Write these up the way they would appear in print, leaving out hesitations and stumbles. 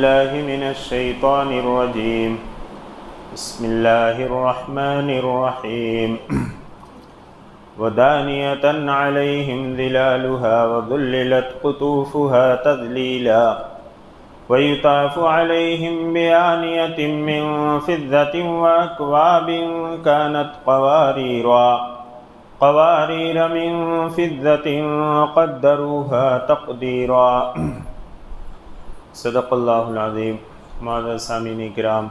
بالله من الشيطان الرجيم بسم الله الرحمن الرحيم ودانية عليهم ظلالها وذللت قطوفها تذليلا ويطاف عليهم بآنية من فضة وأكواب كانت قوارير من فضة قدروها تقديرا صدق اللہ العظیم۔ معزز سامعین کرام،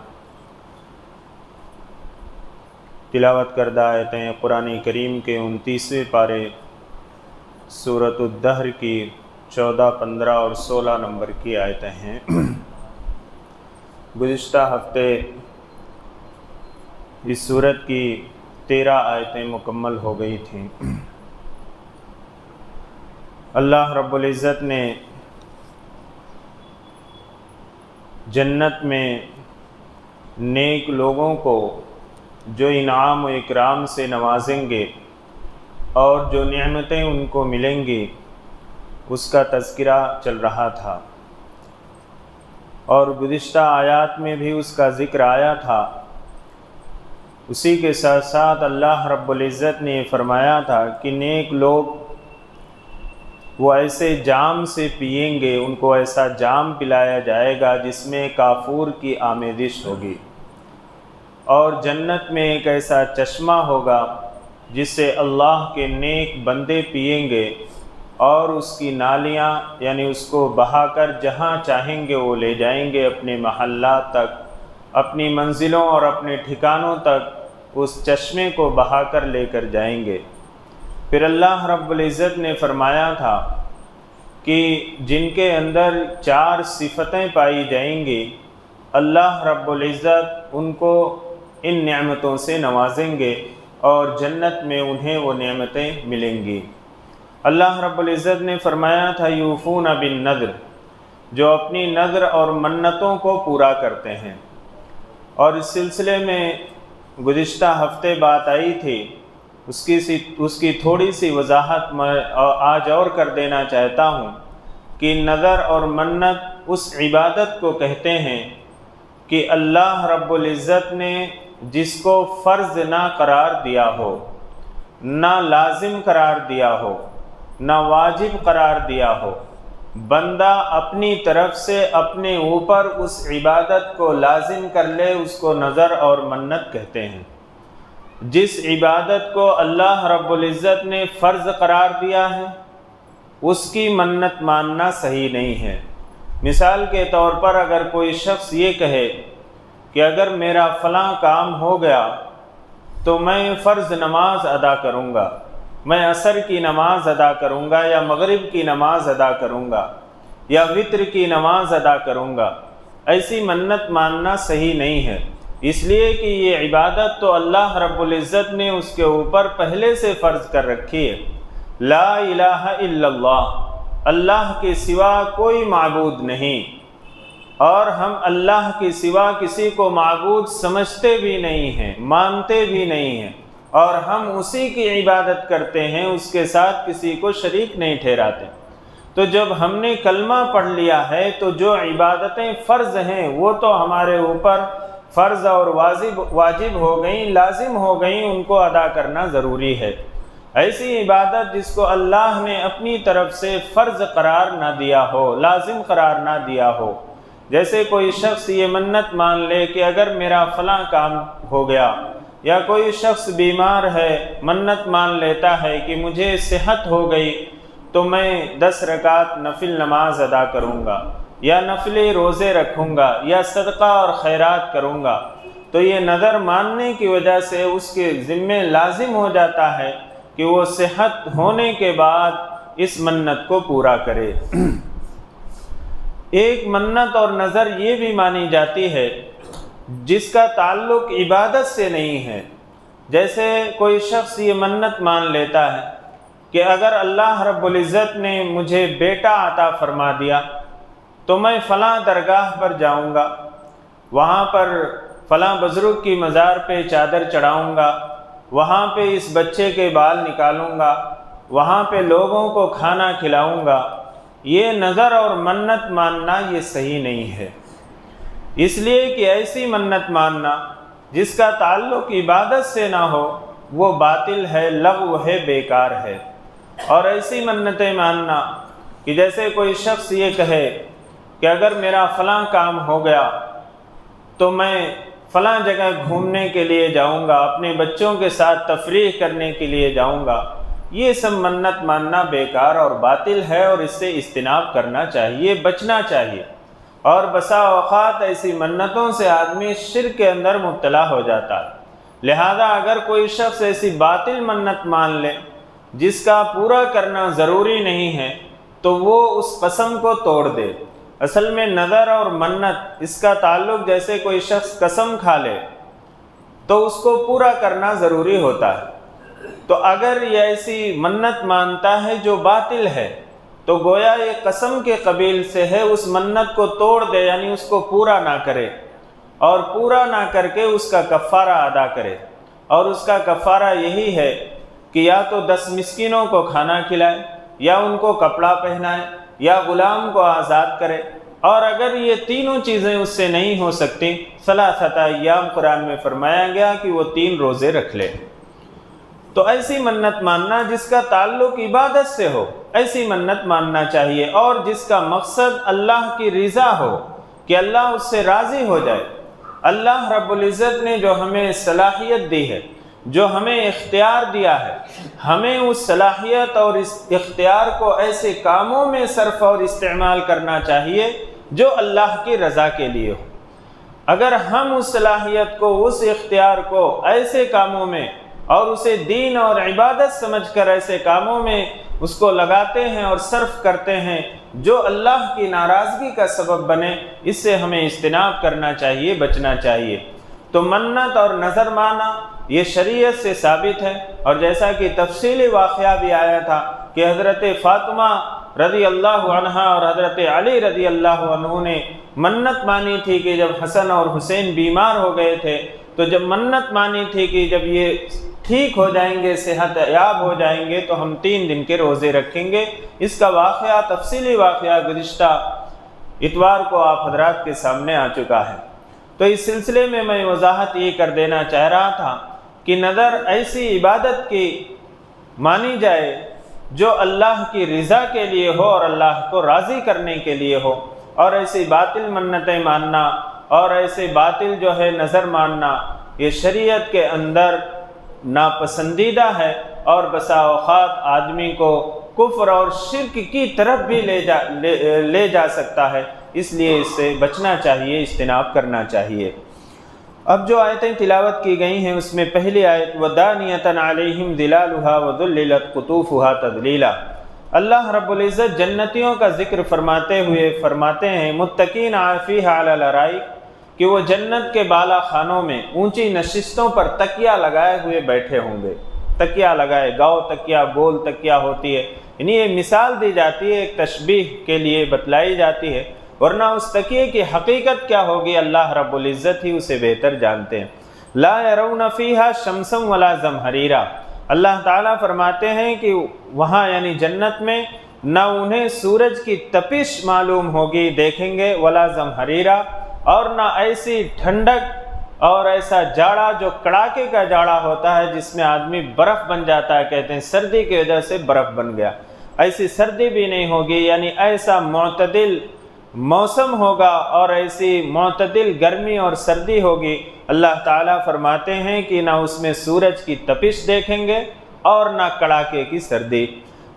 تلاوت کردہ آیتیں قرآن کریم کے 29ویں پارے سورۃ الدہر کی 14، 15 اور 16 نمبر کی آیتیں ہیں۔ گزشتہ ہفتے اس سورت کی 13 آیتیں مکمل ہو گئی تھیں۔ اللہ رب العزت نے جنت میں نیک لوگوں کو جو انعام و اکرام سے نوازیں گے اور جو نعمتیں ان کو ملیں گی اس کا تذکرہ چل رہا تھا، اور گزشتہ آیات میں بھی اس کا ذکر آیا تھا۔ اسی کے ساتھ ساتھ اللہ رب العزت نے فرمایا تھا کہ نیک لوگ وہ ایسے جام سے پئیں گے، ان کو ایسا جام پلایا جائے گا جس میں کافور کی آمیزش ہوگی، اور جنت میں ایک ایسا چشمہ ہوگا جس سے اللہ کے نیک بندے پئیں گے، اور اس کی نالیاں یعنی اس کو بہا کر جہاں چاہیں گے وہ لے جائیں گے، اپنے محلات تک، اپنی منزلوں اور اپنے ٹھکانوں تک اس چشمے کو بہا کر لے کر جائیں گے۔ پھر اللہ رب العزت نے فرمایا تھا کہ جن کے اندر 4 صفتیں پائی جائیں گی، اللہ رب العزت ان کو ان نعمتوں سے نوازیں گے اور جنت میں انہیں وہ نعمتیں ملیں گی۔ اللہ رب العزت نے فرمایا تھا یوفون بالنذر، جو اپنی نذر اور منتوں کو پورا کرتے ہیں۔ اور اس سلسلے میں گزشتہ ہفتے بات آئی تھی، اس کی تھوڑی سی وضاحت میں آج اور کر دینا چاہتا ہوں کہ نذر اور منت اس عبادت کو کہتے ہیں کہ اللہ رب العزت نے جس کو فرض نہ قرار دیا ہو، نہ لازم قرار دیا ہو، نہ واجب قرار دیا ہو، بندہ اپنی طرف سے اپنے اوپر اس عبادت کو لازم کر لے، اس کو نذر اور منت کہتے ہیں۔ جس عبادت کو اللہ رب العزت نے فرض قرار دیا ہے اس کی منت ماننا صحیح نہیں ہے۔ مثال کے طور پر اگر کوئی شخص یہ کہے کہ اگر میرا فلاں کام ہو گیا تو میں فرض نماز ادا کروں گا، میں عصر کی نماز ادا کروں گا، یا مغرب کی نماز ادا کروں گا، یا وتر کی نماز ادا کروں گا، ایسی منت ماننا صحیح نہیں ہے، اس لیے کہ یہ عبادت تو اللہ رب العزت نے اس کے اوپر پہلے سے فرض کر رکھی ہے۔ لا الہ الا اللہ، اللہ کے سوا کوئی معبود نہیں، اور ہم اللہ کے سوا کسی کو معبود سمجھتے بھی نہیں ہیں، مانتے بھی نہیں ہیں، اور ہم اسی کی عبادت کرتے ہیں، اس کے ساتھ کسی کو شریک نہیں ٹھہراتے۔ تو جب ہم نے کلمہ پڑھ لیا ہے تو جو عبادتیں فرض ہیں وہ تو ہمارے اوپر فرض اور واجب ہو گئیں، لازم ہو گئیں، ان کو ادا کرنا ضروری ہے۔ ایسی عبادت جس کو اللہ نے اپنی طرف سے فرض قرار نہ دیا ہو، لازم قرار نہ دیا ہو، جیسے کوئی شخص یہ منت مان لے کہ اگر میرا فلاں کام ہو گیا، یا کوئی شخص بیمار ہے منت مان لیتا ہے کہ مجھے صحت ہو گئی تو میں 10 رکعت نفل نماز ادا کروں گا، یا نفلی روزے رکھوں گا، یا صدقہ اور خیرات کروں گا، تو یہ نظر ماننے کی وجہ سے اس کے ذمے لازم ہو جاتا ہے کہ وہ صحت ہونے کے بعد اس منت کو پورا کرے۔ ایک منت اور نظر یہ بھی مانی جاتی ہے جس کا تعلق عبادت سے نہیں ہے، جیسے کوئی شخص یہ منت مان لیتا ہے کہ اگر اللہ رب العزت نے مجھے بیٹا عطا فرما دیا تو میں فلاں درگاہ پر جاؤں گا، وہاں پر فلاں بزرگ کی مزار پہ چادر چڑھاؤں گا، وہاں پہ اس بچے کے بال نکالوں گا، وہاں پہ لوگوں کو کھانا کھلاؤں گا۔ یہ نظر اور منت ماننا یہ صحیح نہیں ہے۔ اس لیے کہ ایسی منت ماننا جس کا تعلق عبادت سے نہ ہو وہ باطل ہے، لغو ہے، بیکار ہے۔ اور ایسی منتیں ماننا کہ جیسے کوئی شخص یہ کہے کہ اگر میرا فلاں کام ہو گیا تو میں فلاں جگہ گھومنے کے لیے جاؤں گا، اپنے بچوں کے ساتھ تفریح کرنے کے لیے جاؤں گا، یہ سب منت ماننا بیکار اور باطل ہے، اور اس سے اجتناب کرنا چاہیے، بچنا چاہیے۔ اور بسا اوقات ایسی منتوں سے آدمی شرک کے اندر مبتلا ہو جاتا ہے۔ لہذا اگر کوئی شخص ایسی باطل منت مان لے جس کا پورا کرنا ضروری نہیں ہے تو وہ اس قسم کو توڑ دے۔ اصل میں نظر اور منت اس کا تعلق جیسے کوئی شخص قسم کھا لے تو اس کو پورا کرنا ضروری ہوتا ہے، تو اگر یہ ایسی منت مانتا ہے جو باطل ہے تو گویا یہ قسم کے قبیل سے ہے، اس منت کو توڑ دے، یعنی اس کو پورا نہ کرے، اور پورا نہ کر کے اس کا کفارہ ادا کرے۔ اور اس کا کفارہ یہی ہے کہ یا تو 10 مسکینوں کو کھانا کھلائے، یا ان کو کپڑا پہنائے، یا غلام کو آزاد کرے۔ اور اگر یہ تینوں چیزیں اس سے نہیں ہو سکتی، ثلاثۃ ایام قرآن میں فرمایا گیا کہ وہ 3 روزے رکھ لے۔ تو ایسی منت ماننا جس کا تعلق عبادت سے ہو، ایسی منت ماننا چاہیے، اور جس کا مقصد اللہ کی رضا ہو، کہ اللہ اس سے راضی ہو جائے۔ اللہ رب العزت نے جو ہمیں صلاحیت دی ہے، جو ہمیں اختیار دیا ہے، ہمیں اس صلاحیت اور اس اختیار کو ایسے کاموں میں صرف اور استعمال کرنا چاہیے جو اللہ کی رضا کے لیے ہو۔ اگر ہم اس صلاحیت کو، اس اختیار کو ایسے کاموں میں اور اسے دین اور عبادت سمجھ کر ایسے کاموں میں اس کو لگاتے ہیں اور صرف کرتے ہیں جو اللہ کی ناراضگی کا سبب بنے، اس سے ہمیں اجتناب کرنا چاہیے، بچنا چاہیے۔ تو منت اور نظر مانا یہ شریعت سے ثابت ہے، اور جیسا کہ تفصیلی واقعہ بھی آیا تھا کہ حضرت فاطمہ رضی اللہ عنہا اور حضرت علی رضی اللہ عنہ نے منت مانی تھی کہ جب حسن اور حسین بیمار ہو گئے تھے تو جب منت مانی تھی کہ جب یہ ٹھیک ہو جائیں گے، صحت یاب ہو جائیں گے تو ہم 3 دن کے روزے رکھیں گے۔ اس کا واقعہ، تفصیلی واقعہ گزشتہ اتوار کو آپ حضرات کے سامنے آ چکا ہے۔ تو اس سلسلے میں میں وضاحت یہ کر دینا چاہ رہا تھا کہ نظر ایسی عبادت کی مانی جائے جو اللہ کی رضا کے لیے ہو اور اللہ کو راضی کرنے کے لیے ہو، اور ایسی باطل منتیں ماننا اور ایسے باطل جو ہے نظر ماننا یہ شریعت کے اندر ناپسندیدہ ہے، اور بسا اوقات آدمی کو کفر اور شرک کی طرف بھی لے جا سکتا ہے، اس لیے اس سے بچنا چاہیے، اجتناب کرنا چاہیے۔ اب جو آیتیں تلاوت کی گئی ہیں اس میں پہلی آیت وَدَانِيَةً عَلَيْهِمْ ظِلَالُهَا وَذُلِّلَتْ قُطُوفُهَا تَذْلِيلًا۔ اللہ رب العزت جنتیوں کا ذکر فرماتے ہوئے فرماتے ہیں متقین فیہا علی الارائک، کہ وہ جنت کے بالا خانوں میں اونچی نشستوں پر تکیہ لگائے ہوئے بیٹھے ہوں گے۔ تکیہ لگائے، گاؤ تکیہ، گول تکیہ ہوتی ہے، یعنی یہ مثال دی جاتی ہے، ایک تشبیہ کے لیے بتلائی جاتی ہے، ورنہ اس تکیے کی حقیقت کیا ہوگی اللہ رب العزت ہی اسے بہتر جانتے ہیں۔ لا يرون فیہا شمسا ولا زمہریرا، اللہ تعالیٰ فرماتے ہیں کہ وہاں یعنی جنت میں نہ انہیں سورج کی تپش معلوم ہوگی، دیکھیں گے، ولا زمہریرا، اور نہ ایسی ٹھنڈک اور ایسا جاڑا جو کڑاکے کا جاڑا ہوتا ہے جس میں آدمی برف بن جاتا ہے، کہتے ہیں سردی کی وجہ سے برف بن گیا، ایسی سردی بھی نہیں ہوگی، یعنی ایسا معتدل موسم ہوگا اور ایسی معتدل گرمی اور سردی ہوگی۔ اللہ تعالیٰ فرماتے ہیں کہ نہ اس میں سورج کی تپش دیکھیں گے اور نہ کڑاکے کی سردی۔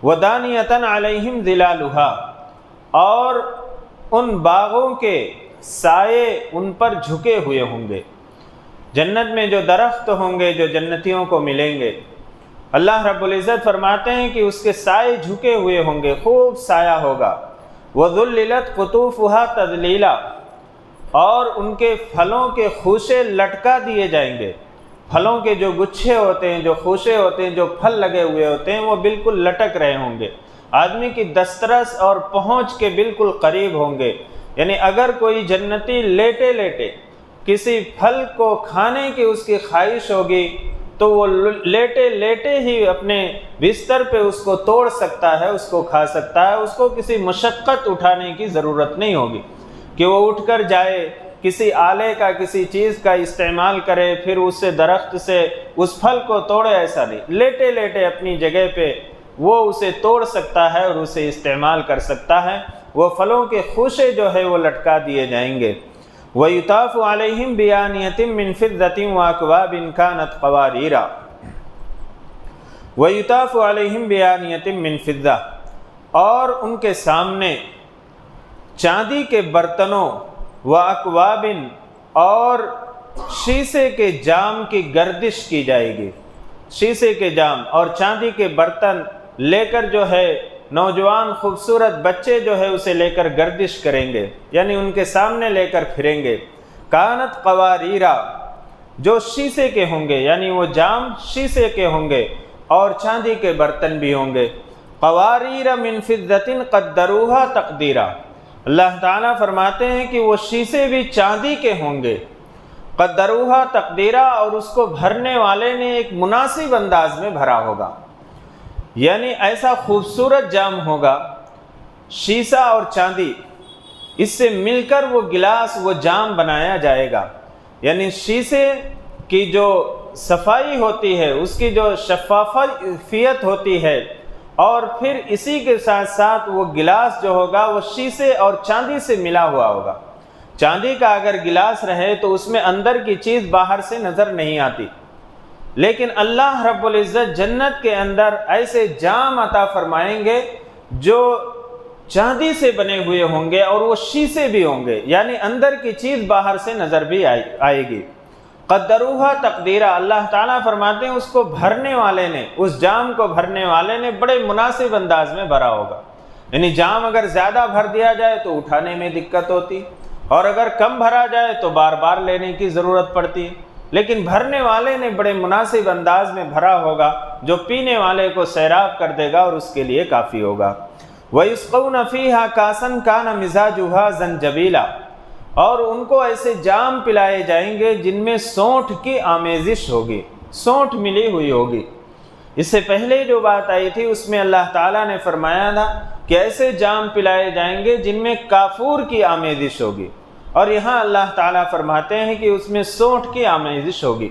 وَدَانِيَةً عَلَيْهِمْ ظِلَالُهَا، اور ان باغوں کے سائے ان پر جھکے ہوئے ہوں گے۔ جنت میں جو درخت ہوں گے جو جنتیوں کو ملیں گے، اللہ رب العزت فرماتے ہیں کہ اس کے سائے جھکے ہوئے ہوں گے، خوب سایہ ہوگا۔ وَذُلِّلَتْ قُطُوفُهَا تَذْلِيلًا، اور ان کے پھلوں کے خوشے لٹکا دیے جائیں گے۔ پھلوں کے جو گچھے ہوتے ہیں، جو خوشے ہوتے ہیں، جو پھل لگے ہوئے ہوتے ہیں، وہ بالکل لٹک رہے ہوں گے، آدمی کی دسترس اور پہنچ کے بالکل قریب ہوں گے۔ یعنی اگر کوئی جنتی لیٹے لیٹے کسی پھل کو کھانے کی اس کی خواہش ہوگی تو وہ لیٹے لیٹے ہی اپنے بستر پہ اس کو توڑ سکتا ہے، اس کو کھا سکتا ہے، اس کو کسی مشقت اٹھانے کی ضرورت نہیں ہوگی کہ وہ اٹھ کر جائے کسی آلے کا کسی چیز کا استعمال کرے پھر اس سے درخت سے اس پھل کو توڑے، ایسا نہیں، لیٹے لیٹے اپنی جگہ پہ وہ اسے توڑ سکتا ہے اور اسے استعمال کر سکتا ہے۔ وہ پھلوں کے خوشے جو ہے وہ لٹکا دیے جائیں گے۔ وَيُطَافُ عَلَيْهِمْ بِآنِيَةٍ مِّن فِضَّةٍ وَأَكْوَابٍ كَانَتْ قَوَارِيرَا وَيُطَافُ عَلَيْهِمْ بِآنِيَةٍ مِّن فِضَّةٍ، اور ان کے سامنے چاندی کے برتنوں، وَأَكْوَابٍ، اور شیشے کے جام کی گردش کی جائے گی۔ شیشے کے جام اور چاندی کے برتن لے کر جو ہے نوجوان خوبصورت بچے جو ہے اسے لے کر گردش کریں گے، یعنی ان کے سامنے لے کر پھریں گے۔ کانت قواریرا، جو شیشے کے ہوں گے، یعنی وہ جام شیشے کے ہوں گے اور چاندی کے برتن بھی ہوں گے۔ قواریر من فضۃ قدروہا تقدیرا، اللہ تعالیٰ فرماتے ہیں کہ وہ شیشے بھی چاندی کے ہوں گے، قدروہا تقدیرا، اور اس کو بھرنے والے نے ایک مناسب انداز میں بھرا ہوگا، یعنی ایسا خوبصورت جام ہوگا، شیشہ اور چاندی اس سے مل کر وہ گلاس وہ جام بنایا جائے گا، یعنی شیشے کی جو صفائی ہوتی ہے، اس کی جو شفافیت ہوتی ہے، اور پھر اسی کے ساتھ ساتھ وہ گلاس جو ہوگا وہ شیشے اور چاندی سے ملا ہوا ہوگا۔ چاندی کا اگر گلاس رہے تو اس میں اندر کی چیز باہر سے نظر نہیں آتی، لیکن اللہ رب العزت جنت کے اندر ایسے جام عطا فرمائیں گے جو چاندی سے بنے ہوئے ہوں گے اور وہ شیشے بھی ہوں گے، یعنی اندر کی چیز باہر سے نظر بھی آئے گی۔ قدروہا تقدیرا، اللہ تعالیٰ فرماتے ہیں اس کو بھرنے والے نے، اس جام کو بھرنے والے نے بڑے مناسب انداز میں بھرا ہوگا، یعنی جام اگر زیادہ بھر دیا جائے تو اٹھانے میں دقت ہوتی، اور اگر کم بھرا جائے تو بار بار لینے کی ضرورت پڑتی، لیکن بھرنے والے نے بڑے مناسب انداز میں بھرا ہوگا جو پینے والے کو سیراب کر دے گا اور اس کے لیے کافی ہوگا۔ وَيُسْقَوْنَ فِيهَا كَاسًا كَانَ مِزَاجُهَا زَنْجَبِيلًا، اور ان کو ایسے جام پلائے جائیں گے جن میں سونٹھ کی آمیزش ہوگی، سونٹھ ملی ہوئی ہوگی۔ اس سے پہلے جو بات آئی تھی اس میں اللہ تعالیٰ نے فرمایا تھا کہ ایسے جام پلائے جائیں گے جن میں کافور کی آمیزش ہوگی، اور یہاں اللہ تعالیٰ فرماتے ہیں کہ اس میں سونٹھ کی آمیزش ہوگی۔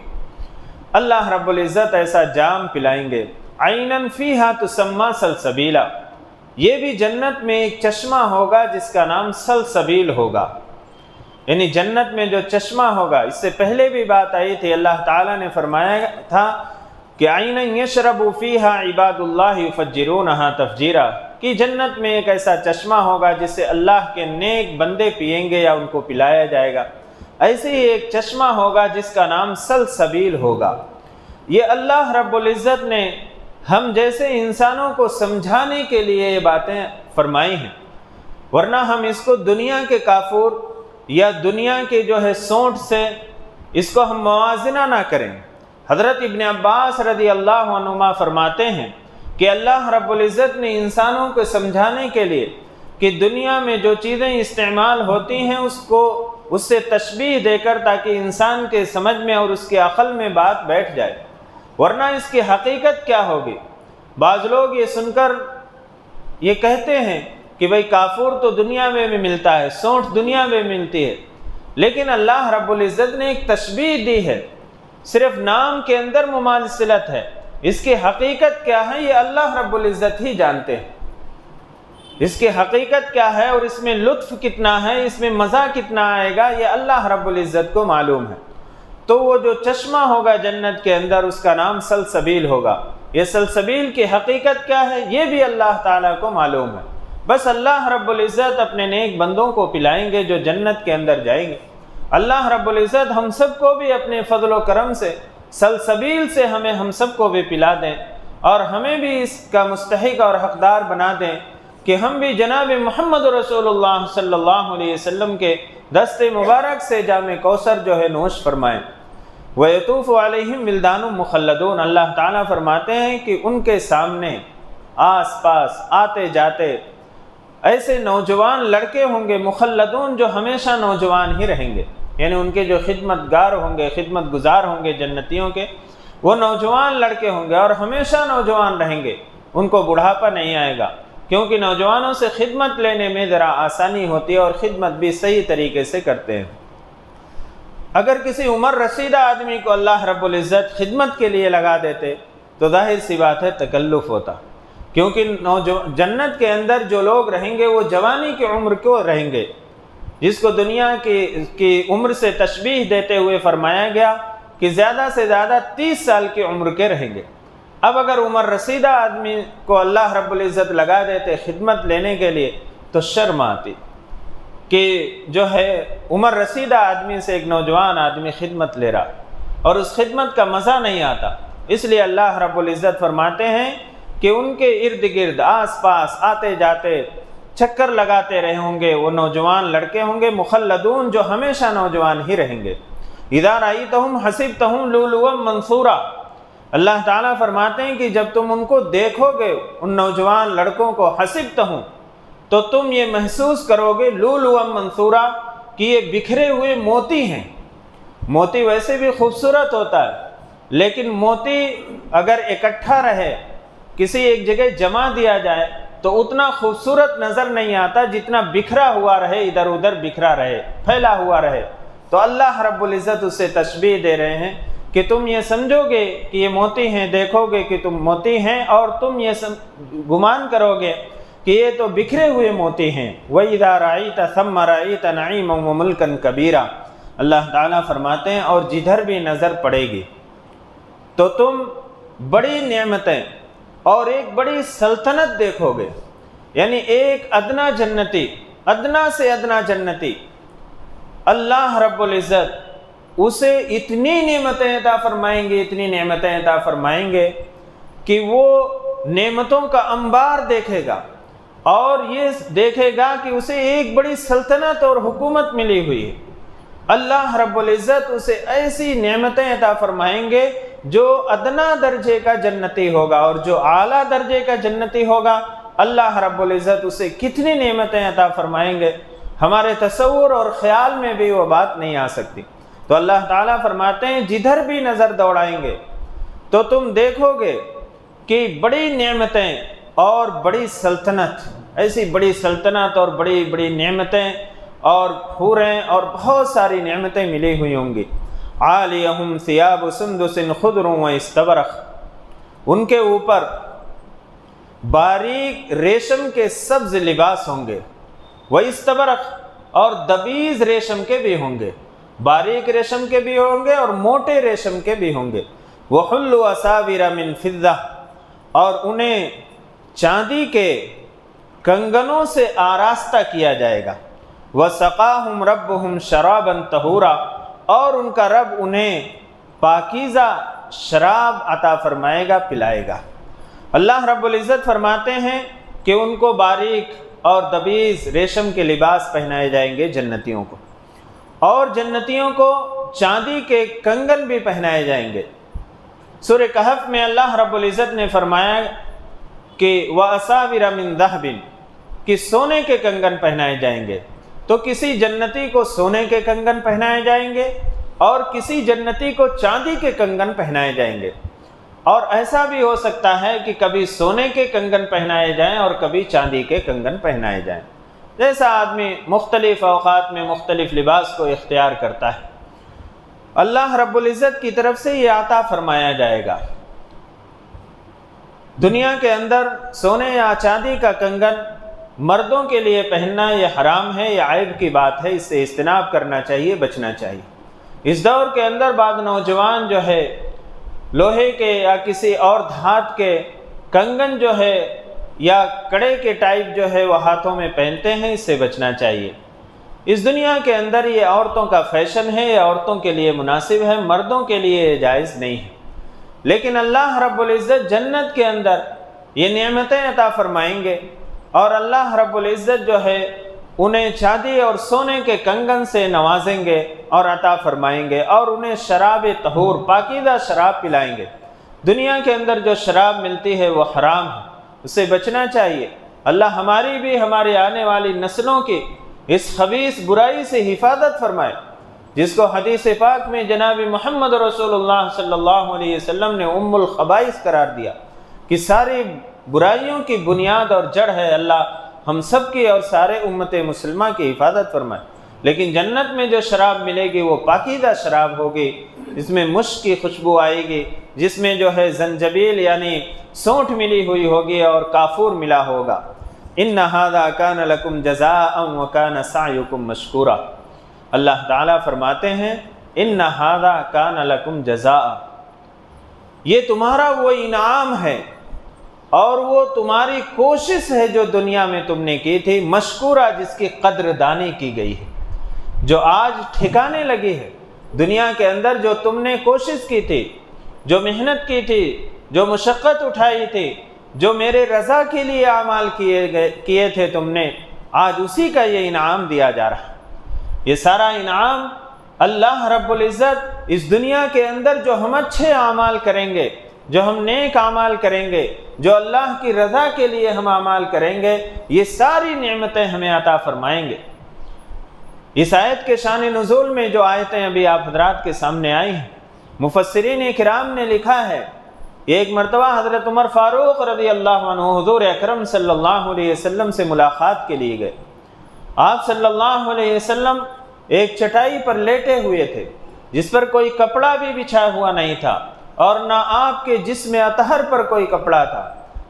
اللہ رب العزت ایسا جام پلائیں گے۔ عَيْنًا فِيهَا تُسَمَّى سَلْسَبِيلًا، یہ بھی جنت میں ایک چشمہ ہوگا جس کا نام سلسبیل ہوگا، یعنی جنت میں جو چشمہ ہوگا۔ اس سے پہلے بھی بات آئی تھی، اللہ تعالیٰ نے فرمایا تھا کہ عَيْنًا يَشْرَبُ فِيهَا عِبَادُ اللَّهِ يُفَجِّرُونَهَا تَفْجِيرًا، کہ جنت میں ایک ایسا چشمہ ہوگا جس سے اللہ کے نیک بندے پئیں گے یا ان کو پلایا جائے گا۔ ایسے ہی ایک چشمہ ہوگا جس کا نام سلسبیل ہوگا۔ یہ اللہ رب العزت نے ہم جیسے انسانوں کو سمجھانے کے لیے یہ باتیں فرمائی ہیں، ورنہ ہم اس کو دنیا کے کافور یا دنیا کے جو ہے سونٹ سے اس کو ہم موازنہ نہ کریں۔ حضرت ابن عباس رضی اللہ عنہما فرماتے ہیں کہ اللہ رب العزت نے انسانوں کو سمجھانے کے لیے کہ دنیا میں جو چیزیں استعمال ہوتی ہیں اس سے تشبیہ دے کر، تاکہ انسان کے سمجھ میں اور اس کے عقل میں بات بیٹھ جائے، ورنہ اس کی حقیقت کیا ہوگی۔ بعض لوگ یہ سن کر یہ کہتے ہیں کہ بھئی کافور تو دنیا میں بھی ملتا ہے، سونٹ دنیا میں ملتی ہے، لیکن اللہ رب العزت نے ایک تشبیہ دی ہے، صرف نام کے اندر مماثلت ہے، اس کی حقیقت کیا ہے یہ اللہ رب العزت ہی جانتے ہیں۔ اس کی حقیقت کیا ہے اور اس میں لطف کتنا ہے، اس میں مزہ کتنا آئے گا، یہ اللہ رب العزت کو معلوم ہے۔ تو وہ جو چشمہ ہوگا جنت کے اندر اس کا نام سلسبیل ہوگا۔ یہ سلسبیل کی حقیقت کیا ہے یہ بھی اللہ تعالیٰ کو معلوم ہے، بس اللہ رب العزت اپنے نیک بندوں کو پلائیں گے جو جنت کے اندر جائیں گے۔ اللہ رب العزت ہم سب کو بھی اپنے فضل و کرم سے سلسبیل سے ہم سب کو بھی پلا دیں، اور ہمیں بھی اس کا مستحق اور حقدار بنا دیں کہ ہم بھی جناب محمد رسول اللہ صلی اللہ علیہ وسلم کے دست مبارک سے جام کوثر جو ہے نوش فرمائیں۔ وَيَطُوفُ عَلَيْهِمْ وِلْدَانٌ مُخَلَّدُونَ، اللہ تعالیٰ فرماتے ہیں کہ ان کے سامنے آس پاس آتے جاتے ایسے نوجوان لڑکے ہوں گے، مخلدون، جو ہمیشہ نوجوان ہی رہیں گے، یعنی ان کے جو خدمت گار ہوں گے، خدمت گزار ہوں گے جنتیوں کے، وہ نوجوان لڑکے ہوں گے اور ہمیشہ نوجوان رہیں گے، ان کو بڑھاپا نہیں آئے گا، کیونکہ نوجوانوں سے خدمت لینے میں ذرا آسانی ہوتی ہے اور خدمت بھی صحیح طریقے سے کرتے ہیں۔ اگر کسی عمر رسیدہ آدمی کو اللہ رب العزت خدمت کے لیے لگا دیتے تو ظاہر سی بات ہے تکلف ہوتا، کیونکہ جنت کے اندر جو لوگ رہیں گے وہ جوانی کی عمر کو رہیں گے، جس کو دنیا کی عمر سے تشبیہ دیتے ہوئے فرمایا گیا کہ زیادہ سے زیادہ 30 سال کی عمر کے رہیں گے۔ اب اگر عمر رسیدہ آدمی کو اللہ رب العزت لگا دیتے خدمت لینے کے لیے تو شرم آتی کہ جو ہے عمر رسیدہ آدمی سے ایک نوجوان آدمی خدمت لے رہا اور اس خدمت کا مزہ نہیں آتا۔ اس لیے اللہ رب العزت فرماتے ہیں کہ ان کے ارد گرد آس پاس آتے جاتے چکر لگاتے رہے ہوں گے وہ نوجوان لڑکے ہوں گے مخلدون، جو ہمیشہ نوجوان ہی رہیں گے۔ اذا رأیتہم حسبتہم لؤلؤا منثورا، اللہ تعالیٰ فرماتے ہیں کہ جب تم ان کو دیکھو گے ان نوجوان لڑکوں کو، حسبتہم، تو تم یہ محسوس کرو گے لؤلؤا منثورا کہ یہ بکھرے ہوئے موتی ہیں۔ موتی ویسے بھی خوبصورت ہوتا ہے، لیکن موتی اگر اکٹھا رہے کسی ایک جگہ جمع دیا جائے تو اتنا خوبصورت نظر نہیں آتا جتنا بکھرا ہوا رہے، ادھر ادھر بکھرا رہے، پھیلا ہوا رہے۔ تو اللہ رب العزت اسے تشبیہ دے رہے ہیں کہ تم یہ سمجھو گے کہ یہ موتی ہیں، دیکھو گے کہ تم موتی ہیں، اور تم یہ گمان کرو گے کہ یہ تو بکھرے ہوئے موتی ہیں۔ وَإِذَا رَأَيْتَ ثَمَّ رَأَيْتَ نَعِيمًا وَمُلْكًا كَبِيرًا، اللہ تعالیٰ فرماتے ہیں اور جدھر بھی نظر پڑے گی تو تم بڑی نعمتیں اور ایک بڑی سلطنت دیکھو گے، یعنی ایک ادنا جنتی، ادنا سے ادنا جنتی، اللہ رب العزت اسے اتنی نعمتیں عطا فرمائیں گے، اتنی نعمتیں عطا فرمائیں گے کہ وہ نعمتوں کا انبار دیکھے گا اور یہ دیکھے گا کہ اسے ایک بڑی سلطنت اور حکومت ملی ہوئی ہے۔ اللہ رب العزت اسے ایسی نعمتیں عطا فرمائیں گے جو ادنا درجے کا جنتی ہوگا، اور جو اعلیٰ درجے کا جنتی ہوگا اللہ رب العزت اسے کتنی نعمتیں عطا فرمائیں گے، ہمارے تصور اور خیال میں بھی وہ بات نہیں آ سکتی۔ تو اللہ تعالیٰ فرماتے ہیں جدھر بھی نظر دوڑائیں گے تو تم دیکھو گے کہ بڑی نعمتیں اور بڑی سلطنت، ایسی بڑی سلطنت اور بڑی بڑی نعمتیں اور حوریں اور بہت ساری نعمتیں ملی ہوئی ہوں گی۔ عالیہم ثیاب سندس خضر و استبرق، ان کے اوپر باریک ریشم کے سبز لباس ہوں گے، و استبرق، اور دبیز ریشم کے بھی ہوں گے، باریک ریشم کے بھی ہوں گے اور موٹے ریشم کے بھی ہوں گے۔ وحلوا اساور من فضہ، اور انہیں چاندی کے کنگنوں سے آراستہ کیا جائے گا۔ وسقاہم ربہم شرابا طہورا، اور ان کا رب انہیں پاکیزہ شراب عطا فرمائے گا، پلائے گا۔ اللہ رب العزت فرماتے ہیں کہ ان کو باریک اور دبیز ریشم کے لباس پہنائے جائیں گے جنتیوں کو، اور جنتیوں کو چاندی کے کنگن بھی پہنائے جائیں گے۔ سورہ کہف میں اللہ رب العزت نے فرمایا کہ وَأَسَاوِرَ مِن ذَهَبٍ، کہ سونے کے کنگن پہنائے جائیں گے۔ تو کسی جنتی کو سونے کے کنگن پہنائے جائیں گے اور کسی جنتی کو چاندی کے کنگن پہنائے جائیں گے، اور ایسا بھی ہو سکتا ہے کہ کبھی سونے کے کنگن پہنائے جائیں اور کبھی چاندی کے کنگن پہنائے جائیں، جیسا آدمی مختلف اوقات میں مختلف لباس کو اختیار کرتا ہے۔ اللہ رب العزت کی طرف سے یہ عطا فرمایا جائے گا۔ دنیا کے اندر سونے یا چاندی کا کنگن مردوں کے لیے پہننا یہ حرام ہے، یہ عیب کی بات ہے، اس سے اجتناب کرنا چاہیے، بچنا چاہیے۔ اس دور کے اندر بعض نوجوان جو ہے لوہے کے یا کسی اور دھات کے کنگن جو ہے یا کڑے کے ٹائپ جو ہے وہ ہاتھوں میں پہنتے ہیں، اس سے بچنا چاہیے۔ اس دنیا کے اندر یہ عورتوں کا فیشن ہے، یہ عورتوں کے لیے مناسب ہے، مردوں کے لیے یہ جائز نہیں ہے۔ لیکن اللہ رب العزت جنت کے اندر یہ نعمتیں عطا فرمائیں گے، اور اللہ رب العزت جو ہے انہیں چاندی اور سونے کے کنگن سے نوازیں گے اور عطا فرمائیں گے، اور انہیں شراب طہور، پاکیزہ شراب پلائیں گے۔ دنیا کے اندر جو شراب ملتی ہے وہ حرام ہے، اس سے بچنا چاہیے۔ اللہ ہماری بھی ہماری آنے والی نسلوں کی اس خبیث برائی سے حفاظت فرمائے، جس کو حدیث پاک میں جناب محمد رسول اللہ صلی اللہ علیہ وسلم نے ام الخبائث قرار دیا کہ ساری برائیوں کی بنیاد اور جڑ ہے۔ اللہ ہم سب کی اور سارے امت مسلمہ کی حفاظت فرمائے۔ لیکن جنت میں جو شراب ملے گی وہ پاکیزہ شراب ہوگی، جس میں مشک کی خوشبو آئے گی، جس میں جو ہے زنجبیل یعنی سونٹھ ملی ہوئی ہوگی اور کافور ملا ہوگا۔ ان ھذا کان لکم جزاء وکان سعیکم مشکورا۔ اللہ تعالیٰ فرماتے ہیں ان ھذا کان لکم جزاء، یہ تمہارا وہ انعام ہے اور وہ تمہاری کوشش ہے جو دنیا میں تم نے کی تھی، مشکورہ جس کی قدردانی کی گئی ہے، جو آج ٹھکانے لگی ہے۔ دنیا کے اندر جو تم نے کوشش کی تھی، جو محنت کی تھی، جو مشقت اٹھائی تھی، جو میرے رضا کے لیے اعمال کیے تھے تم نے، آج اسی کا یہ انعام دیا جا رہا ہے۔ یہ سارا انعام اللہ رب العزت اس دنیا کے اندر جو ہم اچھے اعمال کریں گے، جو ہم نیک اعمال کریں گے، جو اللہ کی رضا کے لیے ہم اعمال کریں گے، یہ ساری نعمتیں ہمیں عطا فرمائیں گے۔ اس آیت کے شان نزول میں جو آیتیں ابھی آپ حضرات کے سامنے آئی ہیں، مفسرین کرام نے لکھا ہے، ایک مرتبہ حضرت عمر فاروق رضی اللہ عنہ حضور اکرم صلی اللہ علیہ وسلم سے ملاقات کے لیے گئے۔ آپ صلی اللہ علیہ وسلم ایک چٹائی پر لیٹے ہوئے تھے جس پر کوئی کپڑا بھی بچھا ہوا نہیں تھا اور نہ آپ کے جسم اطہر پر کوئی کپڑا تھا۔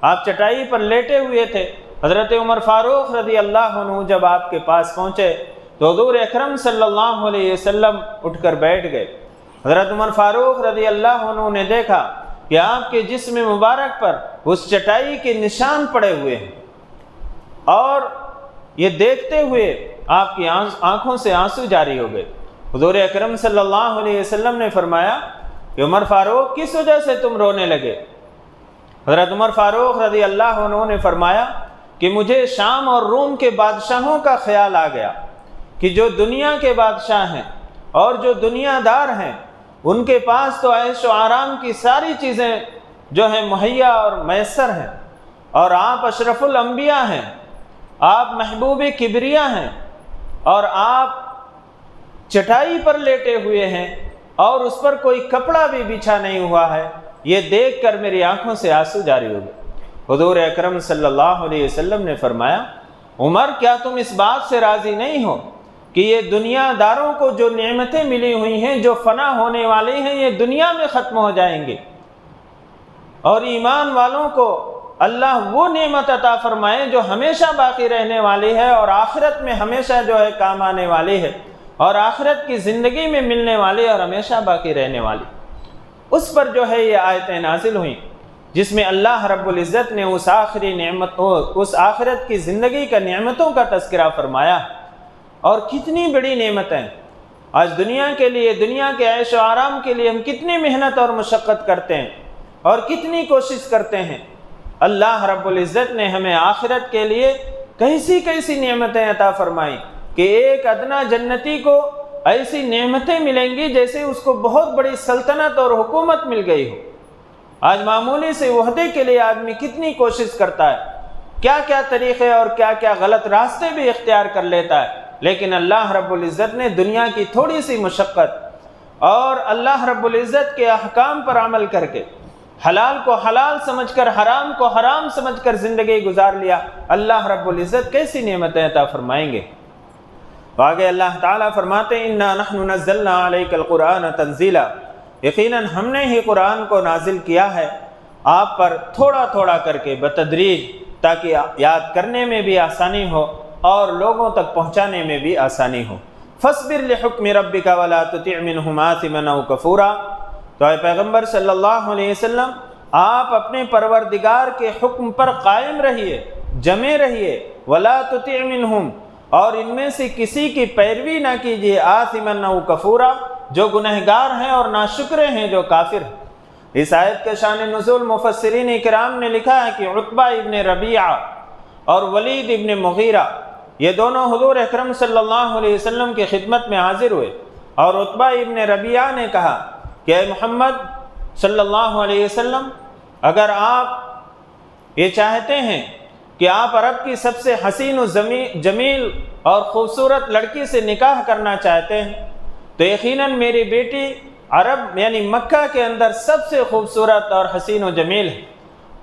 آپ چٹائی پر لیٹے ہوئے تھے۔ حضرت عمر فاروق رضی اللہ عنہ جب آپ کے پاس پہنچے تو حضور اکرم صلی اللہ علیہ وسلم اٹھ کر بیٹھ گئے۔ حضرت عمر فاروق رضی اللہ عنہ نے دیکھا کہ آپ کے جسم مبارک پر اس چٹائی کے نشان پڑے ہوئے ہیں، اور یہ دیکھتے ہوئے آپ کی آنکھوں سے آنسو جاری ہو گئے۔ حضور اکرم صلی اللہ علیہ وسلم نے فرمایا کہ عمر فاروق کس وجہ سے تم رونے لگے؟ حضرت عمر فاروق رضی اللہ عنہ نے فرمایا کہ مجھے شام اور روم کے بادشاہوں کا خیال آ گیا کہ جو دنیا کے بادشاہ ہیں اور جو دنیا دار ہیں، ان کے پاس تو عیش و آرام کی ساری چیزیں جو ہیں مہیا اور میسر ہیں، اور آپ اشرف الانبیاء ہیں، آپ محبوب کبریا ہیں، اور آپ چٹائی پر لیٹے ہوئے ہیں اور اس پر کوئی کپڑا بھی بچھا نہیں ہوا ہے۔ یہ دیکھ کر میری آنکھوں سے آنسو جاری ہو گئے۔ حضور اکرم صلی اللہ علیہ وسلم نے فرمایا، عمر کیا تم اس بات سے راضی نہیں ہو کہ یہ دنیا داروں کو جو نعمتیں ملی ہوئی ہیں، جو فنا ہونے والے ہیں، یہ دنیا میں ختم ہو جائیں گے، اور ایمان والوں کو اللہ وہ نعمت عطا فرمائے جو ہمیشہ باقی رہنے والی ہے اور آخرت میں ہمیشہ جو ہے کام آنے والی ہے، اور آخرت کی زندگی میں ملنے والی اور ہمیشہ باقی رہنے والی۔ اس پر جو ہے یہ آیتیں نازل ہوئیں جس میں اللہ رب العزت نے اس آخری نعمت، اس آخرت کی زندگی کا نعمتوں کا تذکرہ فرمایا۔ اور کتنی بڑی نعمتیں آج دنیا کے لیے، دنیا کے عیش و آرام کے لیے ہم کتنی محنت اور مشقت کرتے ہیں اور کتنی کوشش کرتے ہیں۔ اللہ رب العزت نے ہمیں آخرت کے لیے کیسی کیسی نعمتیں عطا فرمائیں کہ ایک ادنا جنتی کو ایسی نعمتیں ملیں گی جیسے اس کو بہت بڑی سلطنت اور حکومت مل گئی ہو۔ آج معمولی سے عہدے کے لیے آدمی کتنی کوشش کرتا ہے، کیا کیا طریقے اور کیا کیا غلط راستے بھی اختیار کر لیتا ہے، لیکن اللہ رب العزت نے دنیا کی تھوڑی سی مشقت اور اللہ رب العزت کے احکام پر عمل کر کے حلال کو حلال سمجھ کر، حرام کو حرام سمجھ کر زندگی گزار لیا۔ اللہ رب العزت کیسی نعمتیں عطا فرمائیں گے۔ آگے اللہ تعالیٰ فرماتے ہیں اِنَّا نَحْنُ نَزَّلْنَا عَلَيْكَ الْقُرْآنَ تَنزِيلًا، یقیناً ہم نے ہی قرآن کو نازل کیا ہے آپ پر تھوڑا تھوڑا کر کے، بتدریج، تاکہ یاد کرنے میں بھی آسانی ہو اور لوگوں تک پہنچانے میں بھی آسانی ہو۔ فَاصْبِرْ لِحُكْمِ رَبِّكَ وَلَا تُطِعْ مِنْهُمْ آثِمًا أَوْ كَفُورًا۔ تو اے پیغمبر صلی اللہ علیہ وسلم، آپ اپنے پروردگار کے حکم پر قائم رہیے، جمے رہیے، وَلَا تُطِعْ مِنْهُمْ، اور ان میں سے کسی کی پیروی نہ کیجیے، آثِمًا أَوْ كَفُورًا، جو گنہگار ہیں اور ناشکرے ہیں، جو کافر ہیں۔ اس آیت کے شان نزول مفسرین کرام نے لکھا ہے کہ عتبہ ابن ربیعہ اور ولید ابن مغیرہ یہ دونوں حضور اکرم صلی اللہ علیہ وسلم کی خدمت میں حاضر ہوئے، اور عتبہ ابن ربیعہ نے کہا کہ اے محمد صلی اللہ علیہ وسلم، اگر آپ یہ چاہتے ہیں کہ آپ عرب کی سب سے حسین و جمیل اور خوبصورت لڑکی سے نکاح کرنا چاہتے ہیں تو یقیناً میری بیٹی عرب یعنی مکہ کے اندر سب سے خوبصورت اور حسین و جمیل ہے،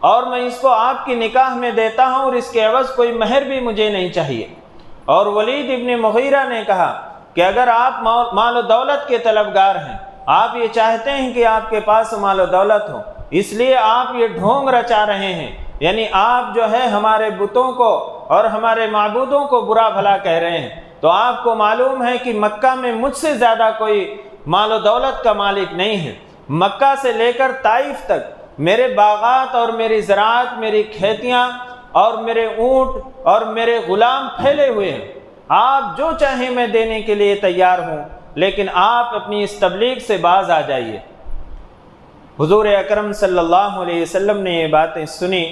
اور میں اس کو آپ کی نکاح میں دیتا ہوں اور اس کے عوض کوئی مہر بھی مجھے نہیں چاہیے۔ اور ولید ابن مغیرہ نے کہا کہ اگر آپ مال و دولت کے طلبگار ہیں، آپ یہ چاہتے ہیں کہ آپ کے پاس مال و دولت ہو، اس لیے آپ یہ ڈھونگ رچا رہے ہیں، یعنی آپ جو ہے ہمارے بتوں کو اور ہمارے معبودوں کو برا بھلا کہہ رہے ہیں، تو آپ کو معلوم ہے کہ مکہ میں مجھ سے زیادہ کوئی مال و دولت کا مالک نہیں ہے۔ مکہ سے لے کر طائف تک میرے باغات اور میری زراعت، میری کھیتیاں اور میرے اونٹ اور میرے غلام پھیلے ہوئے ہیں، آپ جو چاہیں میں دینے کے لیے تیار ہوں، لیکن آپ اپنی اس تبلیغ سے باز آ جائیے۔ حضور اکرم صلی اللہ علیہ وسلم نے یہ باتیں سنی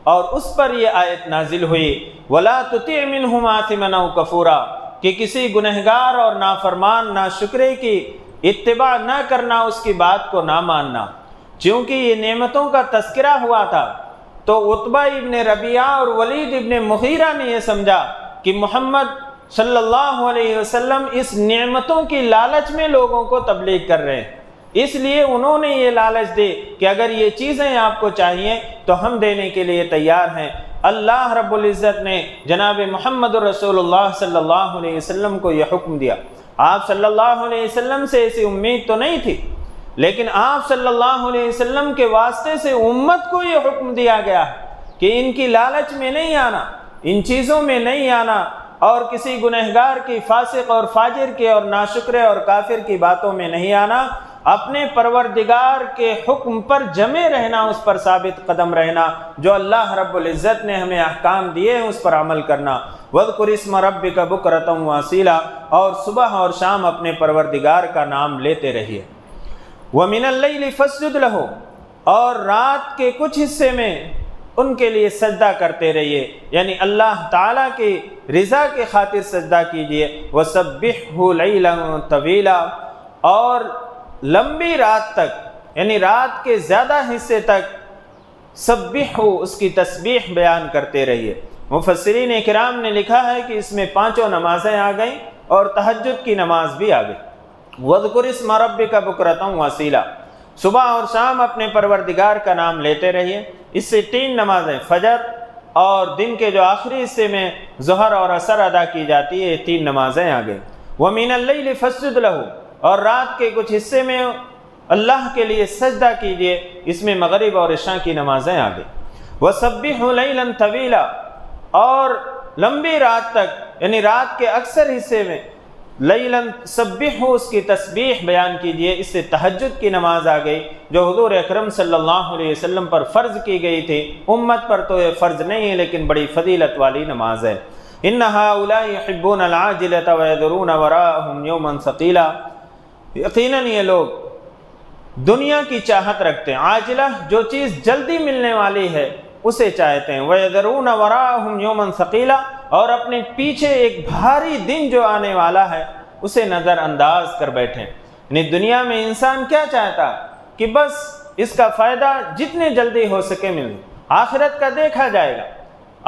اور اس پر یہ آیت نازل ہوئی، وَلَا تُطِعْ مِنْهُمْ آثِمًا أَوْ كَفُورًا، کہ کسی گنہگار اور نافرمان ناشکرے کی اتباع نہ کرنا، اس کی بات کو نہ ماننا۔ چونکہ یہ نعمتوں کا تذکرہ ہوا تھا تو عتبہ ابن ربیعہ اور ولید ابن مغیرہ نے یہ سمجھا کہ محمد صلی اللہ علیہ وسلم اس نعمتوں کی لالچ میں لوگوں کو تبلیغ کر رہے ہیں، اس لیے انہوں نے یہ لالچ دی کہ اگر یہ چیزیں آپ کو چاہیے تو ہم دینے کے لیے تیار ہیں۔ اللہ رب العزت نے جناب محمد رسول اللہ صلی اللہ علیہ وسلم کو یہ حکم دیا۔ آپ صلی اللہ علیہ وسلم سے ایسی امید تو نہیں تھی، لیکن آپ صلی اللہ علیہ وسلم کے واسطے سے امت کو یہ حکم دیا گیا کہ ان کی لالچ میں نہیں آنا، ان چیزوں میں نہیں آنا، اور کسی گنہگار کی، فاسق اور فاجر کی اور ناشکرے اور کافر کی باتوں میں نہیں آنا، اپنے پروردگار کے حکم پر جمے رہنا، اس پر ثابت قدم رہنا، جو اللہ رب العزت نے ہمیں احکام دیے ہیں اس پر عمل کرنا۔ وَاذْكُرِ اسْمَ رَبِّكَ بُكْرَةً وَأَصِيلًا، اور صبح اور شام اپنے پروردگار کا نام لیتے رہیے۔ وَمِنَ اللَّيْلِ فَاسْجُدْ لَهُ، اور رات کے کچھ حصے میں ان کے لیے سجدہ کرتے رہیے، یعنی اللہ تعالیٰ کی رضا کے خاطر سجدہ کیجیے۔ وَسَبِّحْهُ لَيْلًا طَوِيلًا، اور لمبی رات تک، یعنی رات کے زیادہ حصے تک سبحو، اس کی تسبیح بیان کرتے رہیے۔ مفسرین کرام نے لکھا ہے کہ اس میں 5 نمازیں آ گئیں اور تہجد کی نماز بھی آ گئی۔ وَاذْكُرِ اسْمَ رَبِّكَ بُكْرَةً وَأَصِيلًا، صبح اور شام اپنے پروردگار کا نام لیتے رہیے۔ اس سے 3 نمازیں، فجر اور دن کے جو آخری حصے میں ظہر اور عصر ادا کی جاتی ہے، یہ 3 نمازیں آ گئیں۔ وَمِنَ اللَّيْلِ فَاسْجُدْ لَهُ، اور رات کے کچھ حصے میں اللہ کے لیے سجدہ کیجیے، اس میں مغرب اور عشاء کی نمازیں آ گئیں۔ وَسَبِّحْهُ لَيْلًا طَوِيلًا، اور لمبی رات تک، یعنی رات کے اکثر حصے میں لیلاً سبحو، اس کی تسبیح بیان کیجیے۔ اس سے تہجد کی نماز آ گئی، جو حضور اکرم صلی اللہ علیہ وسلم پر فرض کی گئی تھی، امت پر تو یہ فرض نہیں ہے لیکن بڑی فضیلت والی نماز ہے۔ إِنَّ هَؤُلَاءِ يُحِبُّونَ الْعَاجِلَةَ وَيَذَرُونَ وَرَاءَهُمْ يَوْمًا ثَقِيلًا، یقیناً یہ لوگ دنیا کی چاہت رکھتے ہیں، عاجلہ جو چیز جلدی ملنے والی ہے اسے چاہتے ہیں، وَيَذَرُونَ وَرَاءَهُمْ يَوْمًا ثَقِيلًا، اور اپنے پیچھے ایک بھاری دن جو آنے والا ہے اسے نظر انداز کر بیٹھیں۔ یعنی دنیا میں انسان کیا چاہتا کہ بس اس کا فائدہ جتنے جلدی ہو سکے ملے، آخرت کا دیکھا جائے گا۔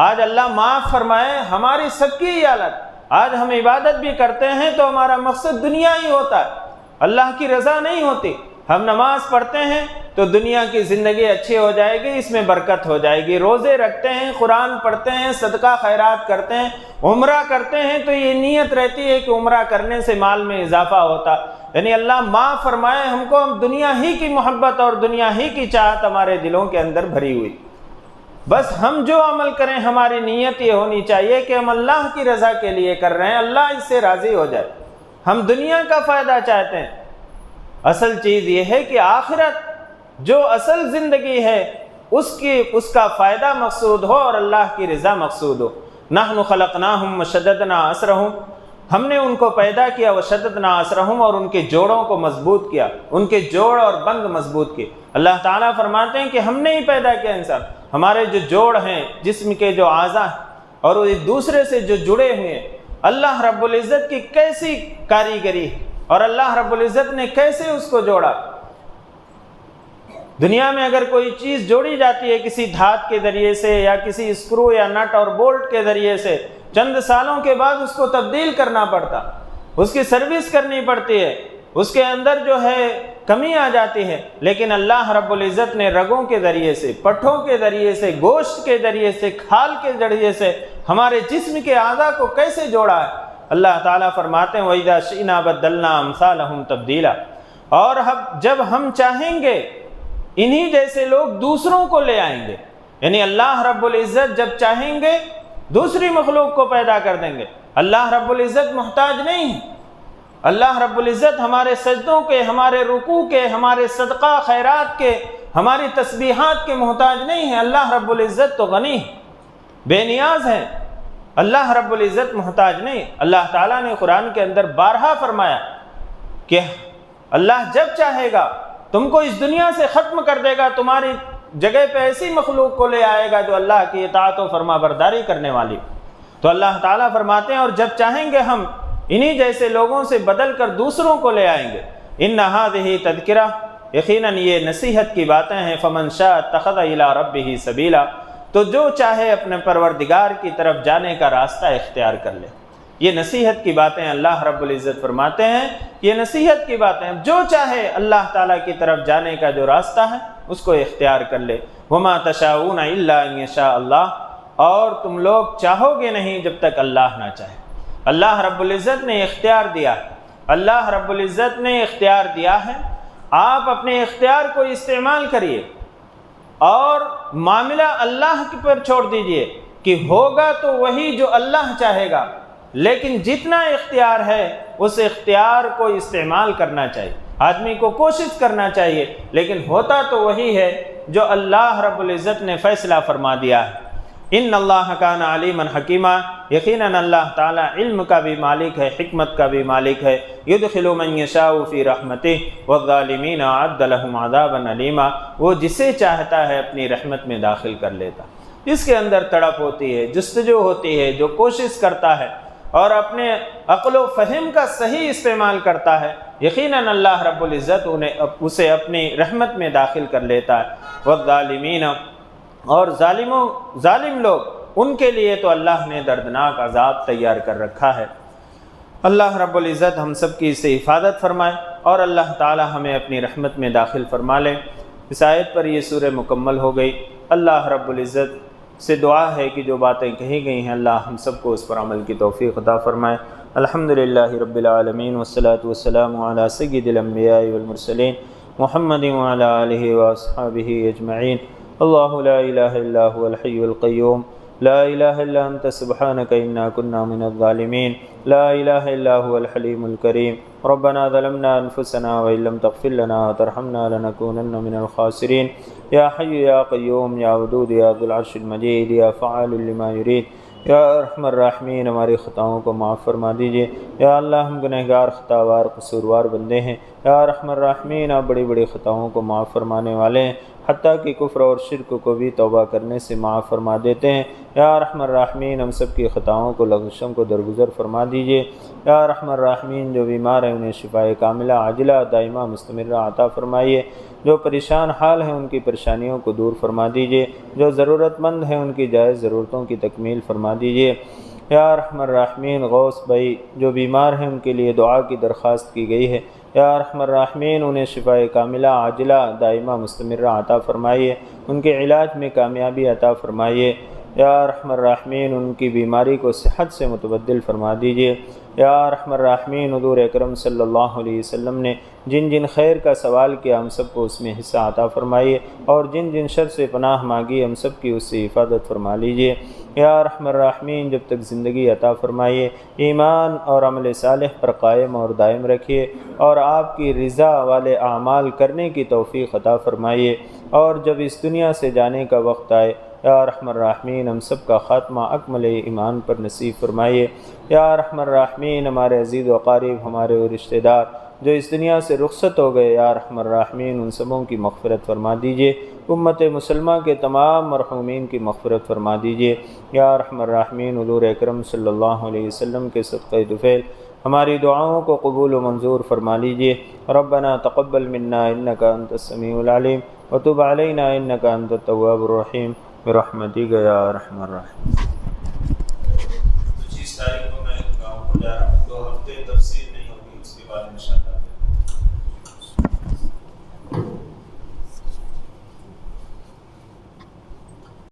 آج اللہ معاف فرمائے، ہماری سب کی حالت، آج ہم عبادت بھی کرتے ہیں تو ہمارا مقصد دنیا ہی ہوتا ہے، اللہ کی رضا نہیں ہوتی۔ ہم نماز پڑھتے ہیں تو دنیا کی زندگی اچھی ہو جائے گی، اس میں برکت ہو جائے گی، روزے رکھتے ہیں، قرآن پڑھتے ہیں، صدقہ خیرات کرتے ہیں، عمرہ کرتے ہیں تو یہ نیت رہتی ہے کہ عمرہ کرنے سے مال میں اضافہ ہوتا، یعنی اللہ معاف فرمائے ہم کو، ہم دنیا ہی کی محبت اور دنیا ہی کی چاہت ہمارے دلوں کے اندر بھری ہوئی۔ بس ہم جو عمل کریں ہماری نیت یہ ہونی چاہیے کہ ہم اللہ کی رضا کے لیے کر رہے ہیں، اللہ اس سے راضی ہو جائے۔ ہم دنیا کا فائدہ چاہتے ہیں، اصل چیز یہ ہے کہ آخرت جو اصل زندگی ہے اس کا فائدہ مقصود ہو اور اللہ کی رضا مقصود ہو۔ نحن خلقناہم وشددنا اسرہم، ہم نے ان کو پیدا کیا، وشددنا اسرہم، اور ان کے جوڑوں کو مضبوط کیا، ان کے جوڑ اور بند مضبوط کیے۔ اللہ تعالیٰ فرماتے ہیں کہ ہم نے ہی پیدا کیا انسان، ہمارے جو جوڑ ہیں، جسم کے جو اعضاء ہیں اور وہ ایک دوسرے سے جو جڑے ہوئے ہیں، اللہ رب العزت کی کیسی کاریگری ہے اور اللہ رب العزت نے کیسے اس کو جوڑا۔ دنیا میں اگر کوئی چیز جوڑی جاتی ہے کسی دھات کے ذریعے سے یا کسی اسکرو یا نٹ اور بولٹ کے ذریعے سے، چند سالوں کے بعد اس کو تبدیل کرنا پڑتا، اس کی سروس کرنی پڑتی ہے، اس کے اندر جو ہے کمی آ جاتی ہے، لیکن اللہ رب العزت نے رگوں کے ذریعے سے، پٹھوں کے ذریعے سے، گوشت کے ذریعے سے، کھال کے ذریعے سے ہمارے جسم کے اعضاء کو کیسے جوڑا ہے۔ اللہ تعالیٰ فرماتے ہیں وَإِذَا شِئْنَا بَدَّلْنَا أَمْثَالَهُمْ تَبْدِيلًا، اور جب ہم چاہیں گے انہی جیسے لوگ دوسروں کو لے آئیں گے، یعنی اللہ رب العزت جب چاہیں گے دوسری مخلوق کو پیدا کر دیں گے۔ اللہ رب العزت محتاج نہیں ہے، اللہ رب العزت ہمارے سجدوں کے، ہمارے رکوع کے، ہمارے صدقہ خیرات کے، ہماری تسبیحات کے محتاج نہیں ہے۔ اللہ رب العزت تو غنی ہے، بے نیاز ہے، اللہ رب العزت محتاج نہیں۔ اللہ تعالیٰ نے قرآن کے اندر بارہا فرمایا کہ اللہ جب چاہے گا تم کو اس دنیا سے ختم کر دے گا، تمہاری جگہ پہ ایسی مخلوق کو لے آئے گا جو اللہ کی اطاعت و فرما برداری کرنے والی۔ تو اللہ تعالیٰ فرماتے ہیں اور جب چاہیں گے ہم انہی جیسے لوگوں سے بدل کر دوسروں کو لے آئیں گے۔ ان هذه تذکرہ، یقیناً یہ نصیحت کی باتیں ہیں۔ فمن شاء اتخذ الی ربہ سبیلا، تو جو چاہے اپنے پروردگار کی طرف جانے کا راستہ اختیار کر لے۔ یہ نصیحت کی باتیں اللہ رب العزت فرماتے ہیں، یہ نصیحت کی باتیں، جو چاہے اللہ تعالیٰ کی طرف جانے کا جو راستہ ہے اس کو اختیار کر لے۔ وما تشاءون الا ان یشاء اللہ، اور تم لوگ چاہو گے نہیں جب تک اللہ نہ چاہے۔ اللہ رب العزت نے اختیار دیا ہے، اللہ رب العزت نے اختیار دیا ہے، آپ اپنے اختیار کو استعمال کریے اور معاملہ اللہ کے پر چھوڑ دیجئے کہ ہوگا تو وہی جو اللہ چاہے گا، لیکن جتنا اختیار ہے اس اختیار کو استعمال کرنا چاہیے، آدمی کو کوشش کرنا چاہیے، لیکن ہوتا تو وہی ہے جو اللہ رب العزت نے فیصلہ فرما دیا ہے۔ ان اللہ کان علیما حکیما، یقیناً اللہ تعالیٰ علم کا بھی مالک ہے، حکمت کا بھی مالک ہے۔ یدخل من یشاء فی رحمتہ والظالمین اعد لهم عذابا علیما، وہ جسے چاہتا ہے اپنی رحمت میں داخل کر لیتا، جس کے اندر تڑپ ہوتی ہے، جستجو ہوتی ہے، جو کوشش کرتا ہے اور اپنے عقل و فہم کا صحیح استعمال کرتا ہے، یقیناً اللہ رب العزت اسے اپنی رحمت میں داخل کر لیتا ہے۔ والظالمین، اور ظالم لوگ، ان کے لیے تو اللہ نے دردناک عذاب تیار کر رکھا ہے۔ اللہ رب العزت ہم سب کی اس سے حفاظت فرمائے اور اللہ تعالی ہمیں اپنی رحمت میں داخل فرما لے۔ اس آیت پر یہ سورہ مکمل ہو گئی۔ اللہ رب العزت سے دعا ہے کہ جو باتیں کہی گئی ہیں اللہ ہم سب کو اس پر عمل کی توفیق عطا فرمائے۔ الحمدللہ رب العالمین والصلاة والسلام علی سید الانبیاء والمرسلین محمد وعلی آلہ واصحابہ اجمعین۔ اللہ لا الہ الا هو الحی القیوم، لا الہ الا انت سبحانک انا کنا من الظالمین، لا الہ الا هو الحلیم الکریم۔ ربنا ظلمنا انفسنا وان لم تغفر لنا وترحمنا لنکونن من الخاسرین۔ یا حی یا قیوم یا ودود یا ذو العرش المجید یا فعال لما یرید، یا ارحم الراحمین ہماری خطاؤں کو معاف فرما دیجیے۔ یا اللہ ہم گنہگار، خطاوار، قصوروار بندے ہیں، یا ارحم الراحمین آپ بڑی بڑی خطاؤں کو معاف فرمانے والے ہیں، حتیٰ کہ کفر اور شرک کو بھی توبہ کرنے سے معاف فرما دیتے ہیں۔ یا ارحم الراحمین ہم سب کی خطاؤں کو، لغزشوں کو درگزر فرما دیجیے۔ یا ارحم الراحمین جو بیمار ہیں انہیں شفائے کاملہ عاجلہ دائمہ مستمرہ عطا فرمائیے، جو پریشان حال ہیں ان کی پریشانیوں کو دور فرما دیجیے، جو ضرورت مند ہیں ان کی جائز ضرورتوں کی تکمیل فرما دیجیے۔ یا ارحم الراحمین غوث بھائی جو بیمار ہیں ان کے لیے دعا کی درخواست کی گئی ہے، یا ارحم الراحمین انہیں شفائے کاملہ عاجلہ دائمہ مستمرہ عطا فرمائیے، ان کے علاج میں کامیابی عطا فرمائیے۔ یا ارحم الراحمین ان کی بیماری کو صحت سے متبدل فرما دیجیے۔ یا ارحم الراحمین حضور اکرم صلی اللہ علیہ وسلم نے جن جن خیر کا سوال کیا ہم سب کو اس میں حصہ عطا فرمائیے، اور جن جن شر سے پناہ مانگی ہم سب کی اس سے حفاظت فرما لیجیے۔ یا ارحم الراحمین جب تک زندگی عطا فرمائیے ایمان اور عمل صالح پر قائم اور دائم رکھیے، اور آپ کی رضا والے اعمال کرنے کی توفیق عطا فرمائیے، اور جب اس دنیا سے جانے کا وقت آئے یا ارحم الراحمین ہم سب کا خاتمہ اکمل ایمان پر نصیب فرمائیے۔ یا ارحم الراحمین ہمارے عزیز و اقارب، ہمارے رشتہ دار جو اس دنیا سے رخصت ہو گئے، یا ارحم الراحمین ان سبوں کی مغفرت فرما دیجیے۔ امت مسلمہ کے تمام مرحومین کی مغفرت فرما دیجیے۔ یا ارحم الراحمین حضور اکرم صلی اللہ علیہ وسلم کے صدقہ طفیل ہماری دعاؤں کو قبول و منظور فرما لیجیے۔ ربنا تقبل منا انک انت السمیع العلیم وتب علینا انک انت التواب الرحیم برحمتک یا ارحم الراحمین۔ 25 تاریخ کو میں گاؤں کو جا رہا ہوں، 2 ہفتے تفسیر نہیں ہوگی، اس کے بعد انشاءاللہ